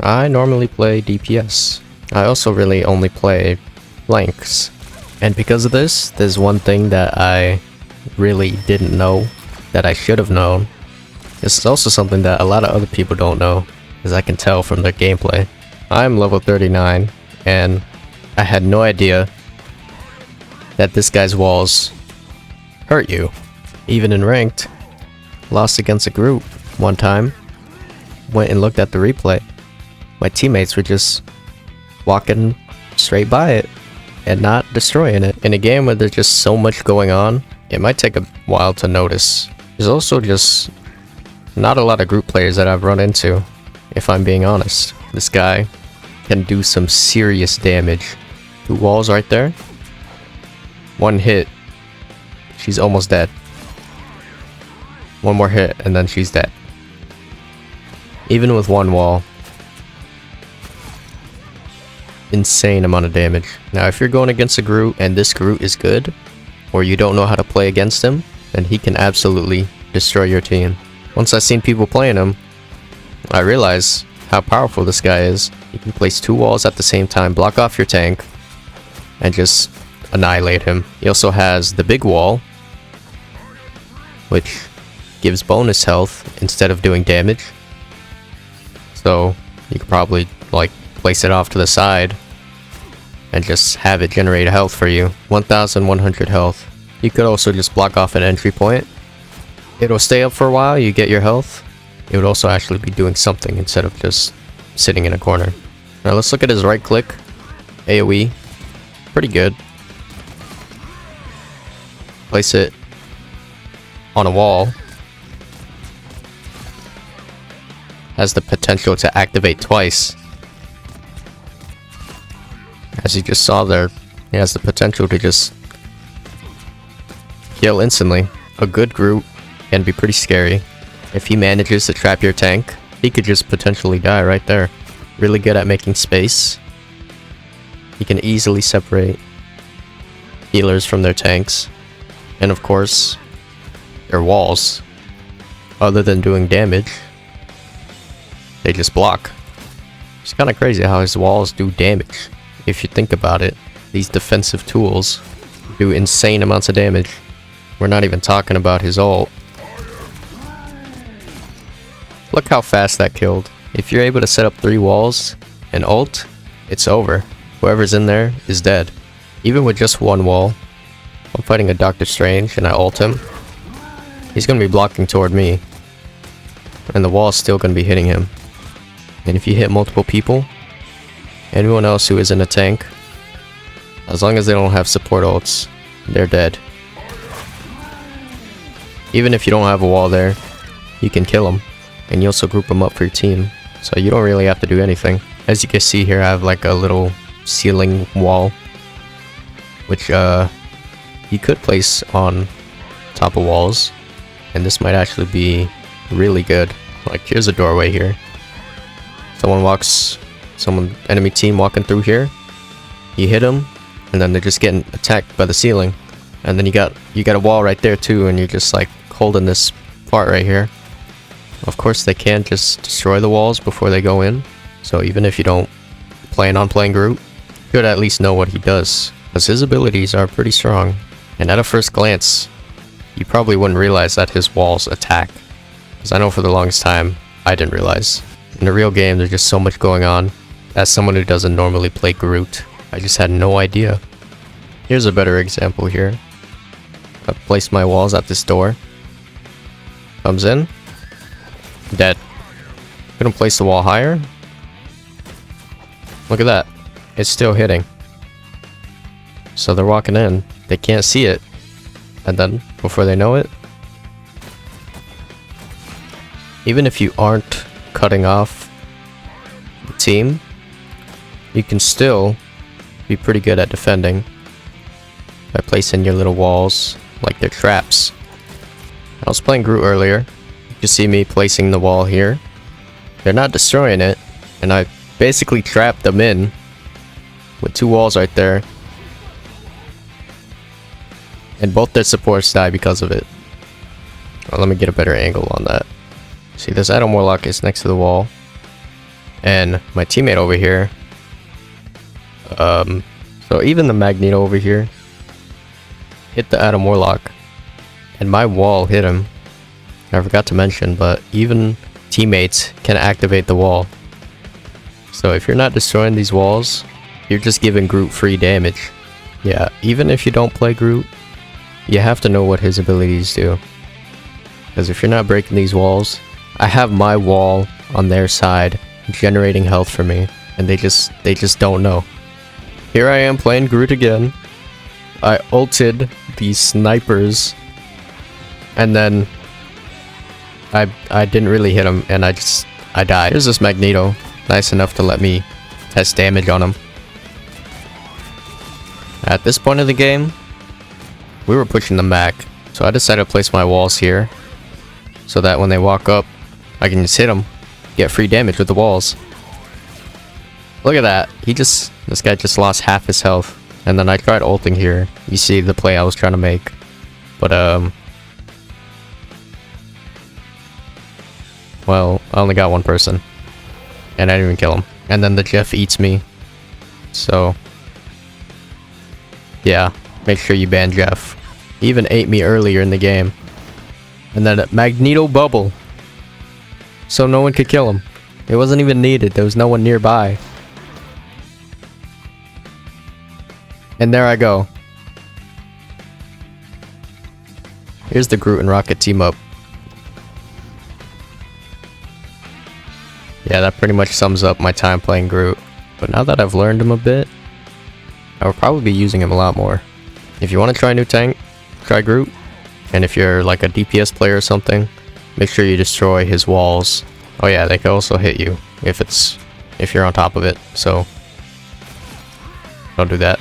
I normally play DPS. I also really only play flanks. And because of this, there's one thing that I really didn't know that I should have known. This is also something that a lot of other people don't know, as I can tell from their gameplay. I'm level 39, and I had no idea that this guy's walls hurt you. Even in ranked, lost against a group one time, went and looked at the replay. My teammates were just walking straight by it and not destroying it. In a game where there's just so much going on, it might take a while to notice. There's also just not a lot of group players that I've run into, if I'm being honest. This guy can do some serious damage. 2 walls right there. 1 hit. She's almost dead. 1 more hit and then she's dead. Even with 1 wall. Insane amount of damage. Now if you're going against a Groot and this Groot is good, or you don't know how to play against him, then he can absolutely destroy your team. Once I seen people playing him, I realized how powerful this guy is. You can place 2 walls at the same time, block off your tank, and just annihilate him. He also has the big wall, which gives bonus health instead of doing damage. So you could probably like place it off to the side and just have it generate health for you. 1100 health. You could also just block off an entry point. It'll stay up for a while, you get your health. It would also actually be doing something instead of just sitting in a corner. Now let's look at his right click. AoE. Pretty good. Place it on a wall. Has the potential to activate twice. As you just saw there, he has the potential to just kill instantly. A good Groot can be pretty scary. If he manages to trap your tank, he could just potentially die right there. Really good at making space. He can easily separate healers from their tanks. And of course, their walls. Other than doing damage, they just block. It's kind of crazy how his walls do damage. If you think about it, these defensive tools do insane amounts of damage. We're not even talking about his ult. Look how fast that killed. If you're able to set up 3 walls and ult, it's over. Whoever's in there is dead. Even with just 1 wall, I'm fighting a Doctor Strange and I ult him. He's going to be blocking toward me. And the wall's still going to be hitting him. And if you hit multiple people, anyone else who is in a tank, as long as they don't have support ults, they're dead. Even if you don't have a wall there, you can kill them. And you also group them up for your team. So you don't really have to do anything. As you can see here, I have like a little ceiling wall, which you could place on top of walls. And this might actually be really good. Like here's a doorway here. Enemy team walking through here. You hit them, and then they're just getting attacked by the ceiling. And then you got a wall right there too, and you're just like holding this part right here. Of course, they can't just destroy the walls before they go in. So even if you don't plan on playing Groot, you could at least know what he does, because his abilities are pretty strong. And at a first glance, you probably wouldn't realize that his walls attack. Because I know for the longest time, I didn't realize. In the real game, there's just so much going on. As someone who doesn't normally play Groot, I just had no idea. Here's a better example here. I've placed my walls at this door. Comes in. Dead. Couldn't place the wall higher. Look at that. It's still hitting. So they're walking in. They can't see it. And then, before they know it, even if you aren't cutting off the team, you can still be pretty good at defending by placing your little walls like they're traps. I was playing Groot earlier. You can see me placing the wall here. They're not destroying it, and I basically trapped them in with 2 walls right there. And both their supports die because of it. Well, let me get a better angle on that. See, this Adam Warlock is next to the wall. And my teammate over here, so even the Magneto over here hit the Adam Warlock, and my wall hit him. I forgot to mention, but even teammates can activate the wall. So if you're not destroying these walls, you're just giving Groot free damage. Yeah, even if you don't play Groot, you have to know what his abilities do. Because if you're not breaking these walls, I have my wall on their side generating health for me, and they just don't know. Here I am playing Groot again. I ulted these snipers, and then I didn't really hit him, and I died. Here's this Magneto, nice enough to let me test damage on him. At this point of the game, we were pushing them back, so I decided to place my walls here, so that when they walk up, I can just hit them, get free damage with the walls. Look at that, this guy just lost half his health, and then I tried ulting here. You see the play I was trying to make, but well, I only got one person, and I didn't even kill him. And then the Jeff eats me, so yeah, make sure you ban Jeff. He even ate me earlier in the game. And then a Magneto bubble, so no one could kill him. It wasn't even needed, there was no one nearby. And there I go. Here's the Groot and Rocket team up. Yeah, that pretty much sums up my time playing Groot. But now that I've learned him a bit, I will probably be using him a lot more. If you want to try a new tank, try Groot. And if you're like a DPS player or something, make sure you destroy his walls. Oh yeah, they can also hit you if you're on top of it, so don't do that.